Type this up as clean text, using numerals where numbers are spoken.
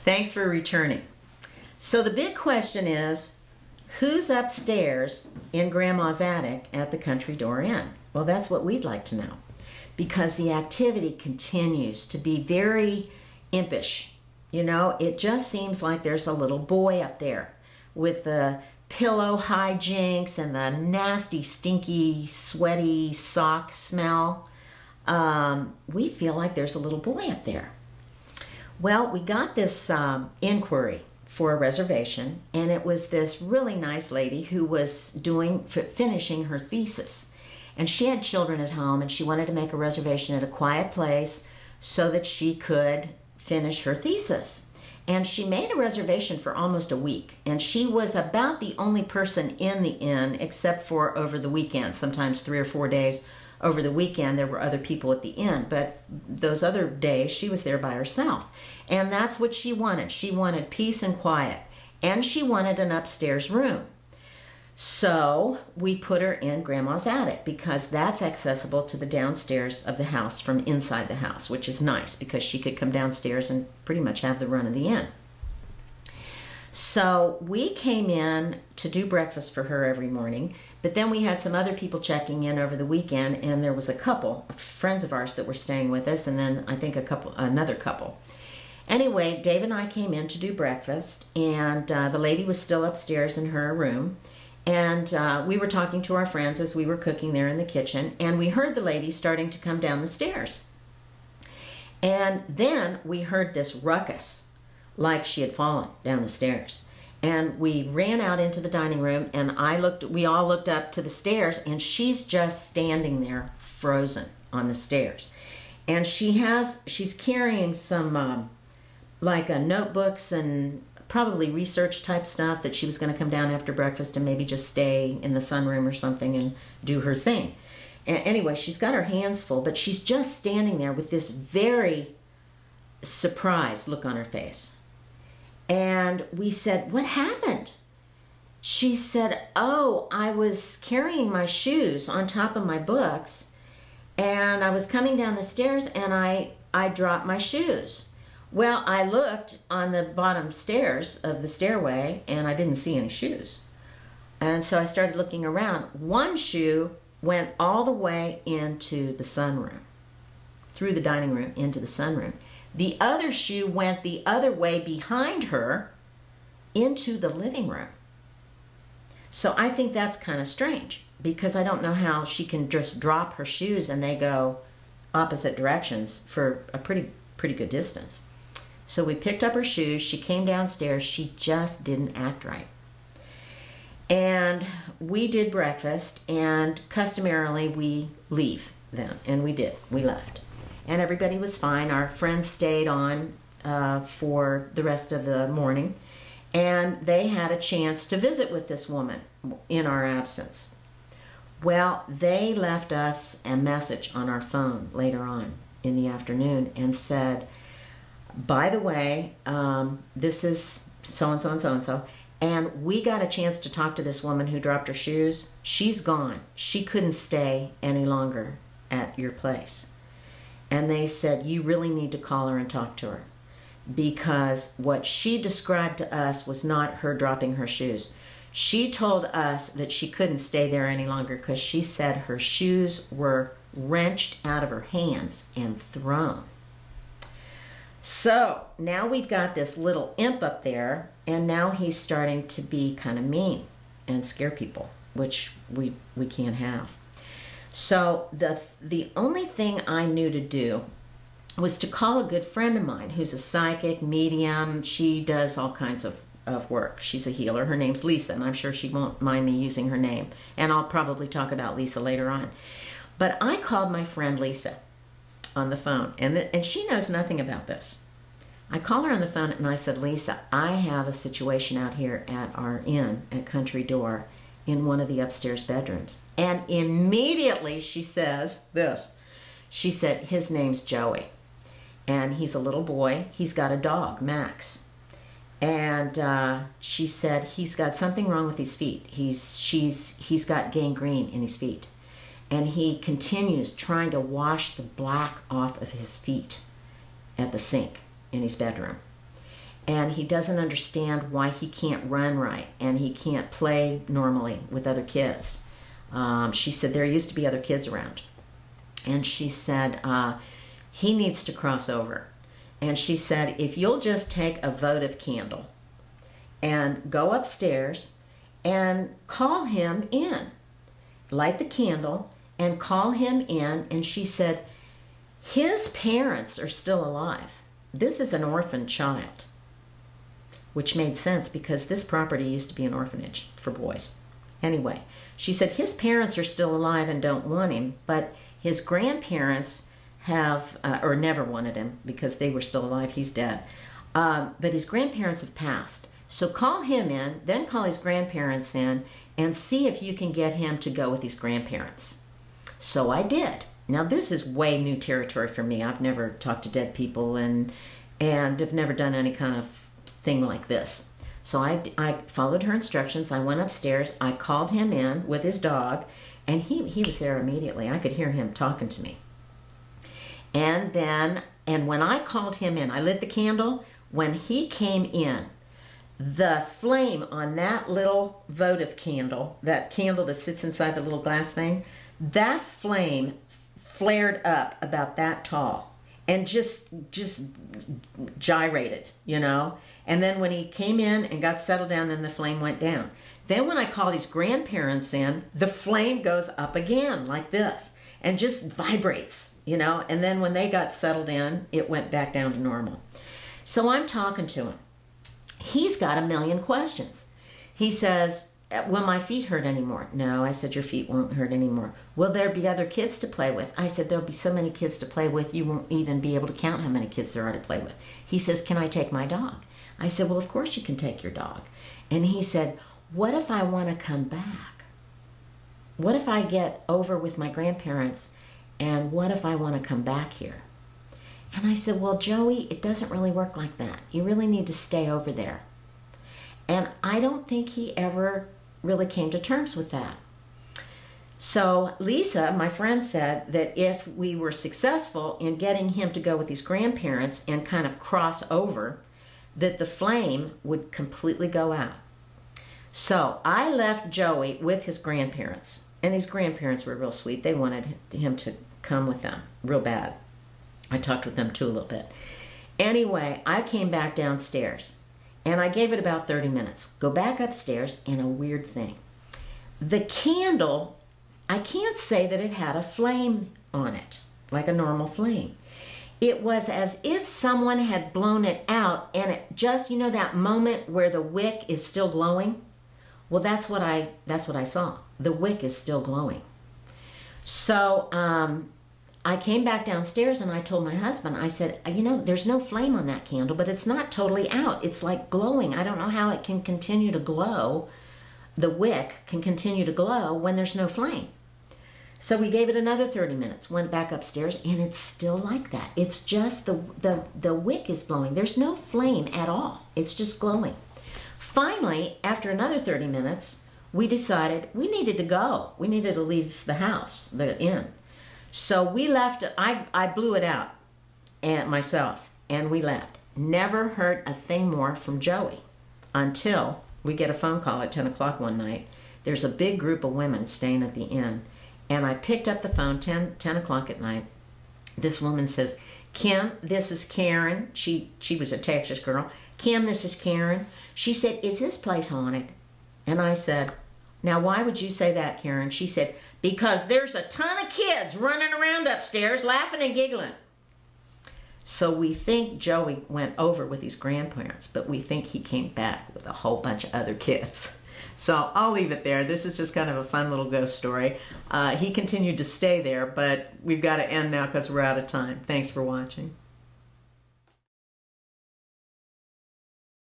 Thanks for returning. So the big question is, who's upstairs in Grandma's attic at the Country Door Inn? Well, that's what we'd like to know, because the activity continues to be very impish. You know, it just seems like there's a little boy up there with the pillow hijinks and the nasty, stinky, sweaty sock smell. We feel like there's a little boy up there. Well, we got this inquiry for a reservation, and it was this really nice lady who was finishing her thesis. And she had children at home, and she wanted to make a reservation at a quiet place so that she could finish her thesis. And she made a reservation for almost a week, and she was about the only person in the inn except for over the weekend, sometimes 3 or 4 days. Over the weekend, there were other people at the inn, but those other days, she was there by herself. And that's what she wanted. She wanted peace and quiet, and she wanted an upstairs room. So we put her in Grandma's attic because that's accessible to the downstairs of the house from inside the house, which is nice because she could come downstairs and pretty much have the run of the inn. So we came in to do breakfast for her every morning, but then we had some other people checking in over the weekend, and there was a couple, friends of ours, that were staying with us, and then I think another couple. Anyway, Dave and I came in to do breakfast, and the lady was still upstairs in her room, and we were talking to our friends as we were cooking there in the kitchen, and we heard the lady starting to come down the stairs. And then we heard this ruckus, like she had fallen down the stairs. And we ran out into the dining room, and we all looked up to the stairs, and she's just standing there frozen on the stairs. And she's carrying some like notebooks and probably research type stuff that she was going to come down after breakfast and maybe just stay in the sunroom or something and do her thing. And anyway, she's got her hands full, but she's just standing there with this very surprised look on her face. And we said, "What happened?" She said, "Oh, I was carrying my shoes on top of my books, and I was coming down the stairs, and I dropped my shoes. Well, I looked on the bottom stairs of the stairway, and I didn't see any shoes. And so I started looking around. One shoe went all the way into the sunroom, through the dining room into the sunroom. The other shoe went the other way behind her into the living room." So I think that's kind of strange, because I don't know how she can just drop her shoes and they go opposite directions for a pretty good distance. So we picked up her shoes. She came downstairs. She just didn't act right. And we did breakfast, and customarily we leave then, and we did. We left. And everybody was fine. Our friends stayed on for the rest of the morning, and they had a chance to visit with this woman in our absence. Well, they left us a message on our phone later on in the afternoon and said, "By the way, this is so-and-so and so-and-so, and we got a chance to talk to this woman who dropped her shoes. She's gone. She couldn't stay any longer at your place." And they said, "You really need to call her and talk to her, because what she described to us was not her dropping her shoes. She told us that she couldn't stay there any longer because she said her shoes were wrenched out of her hands and thrown." So now we've got this little imp up there, and now he's starting to be kind of mean and scare people, which we can't have. So the only thing I knew to do was to call a good friend of mine who's a psychic, medium. She does all kinds of work. She's a healer. Her name's Lisa, and I'm sure she won't mind me using her name. And I'll probably talk about Lisa later on. But I called my friend Lisa on the phone, and she knows nothing about this. I called her on the phone, and I said, "Lisa, I have a situation out here at our inn at Country Door in one of the upstairs bedrooms." And immediately she says this. She said, "His name's Joey, and he's a little boy. He's got a dog, Max." And she said, "He's got something wrong with his feet. He's got gangrene in his feet. And he continues trying to wash the black off of his feet at the sink in his bedroom. and he doesn't understand why he can't run right and he can't play normally with other kids. She said there used to be other kids around. And she said he needs to cross over. And she said, if you'll just take a votive candle and go upstairs and call him in, light the candle and call him in. And she said, his parents are still alive. This is an orphan child, which made sense because this property used to be an orphanage for boys. Anyway, she said his parents are still alive and don't want him, but his grandparents have, or never wanted him because they were still alive. He's dead. But his grandparents have passed. So call him in, then call his grandparents in, and see if you can get him to go with his grandparents. So I did. Now this is way new territory for me. I've never talked to dead people and have never done any kind of thing like this. So I followed her instructions. I went upstairs. I called him in with his dog, and he was there immediately. I could hear him talking to me. And when I called him in, I lit the candle. When he came in, the flame on that little votive candle, that candle that sits inside the little glass thing, that flame flared up about that tall and just gyrated, you know. And then when he came in and got settled down, then the flame went down. Then when I called his grandparents in, the flame goes up again like this and just vibrates, you know. And then when they got settled in, it went back down to normal. So I'm talking to him. He's got a million questions. He says, will my feet hurt anymore? No, I said, your feet won't hurt anymore. Will there be other kids to play with? I said, there'll be so many kids to play with, you won't even be able to count how many kids there are to play with. He says, can I take my dog? I said, well, of course you can take your dog. And he said, what if I want to come back? What if I get over with my grandparents, and what if I want to come back here? And I said, well, Joey, it doesn't really work like that. You really need to stay over there. And I don't think he ever really came to terms with that. So Lisa, my friend, said that if we were successful in getting him to go with his grandparents and kind of cross over, that the flame would completely go out. So I left Joey with his grandparents, and his grandparents were real sweet. They wanted him to come with them real bad. I talked with them too a little bit. Anyway, I came back downstairs, and I gave it about 30 minutes. Go back upstairs, and a weird thing. The candle, I can't say that it had a flame on it, like a normal flame. It was as if someone had blown it out, and it just, you know, that moment where the wick is still glowing? Well, that's what I saw. The wick is still glowing. So I came back downstairs and I told my husband, I said, you know, there's no flame on that candle, but it's not totally out. It's like glowing. I don't know how it can continue to glow. The wick can continue to glow when there's no flame. So we gave it another 30 minutes, went back upstairs, and it's still like that. It's just the wick is glowing. There's no flame at all. It's just glowing. Finally, after another 30 minutes, we decided we needed to go. We needed to leave the house, the inn. So we left. I blew it out and myself, and we left. Never heard a thing more from Joey until we get a phone call at 10 o'clock one night. There's a big group of women staying at the inn, and I picked up the phone 10 o'clock at night. This woman says, Kim, this is Karen. She was a Texas girl. Kim, this is Karen. She said, is this place haunted? And I said, now why would you say that, Karen? She said, because there's a ton of kids running around upstairs laughing and giggling. So we think Joey went over with his grandparents, but we think he came back with a whole bunch of other kids. So I'll leave it there. This is just kind of a fun little ghost story. He continued to stay there, but we've got to end now because we're out of time. Thanks for watching.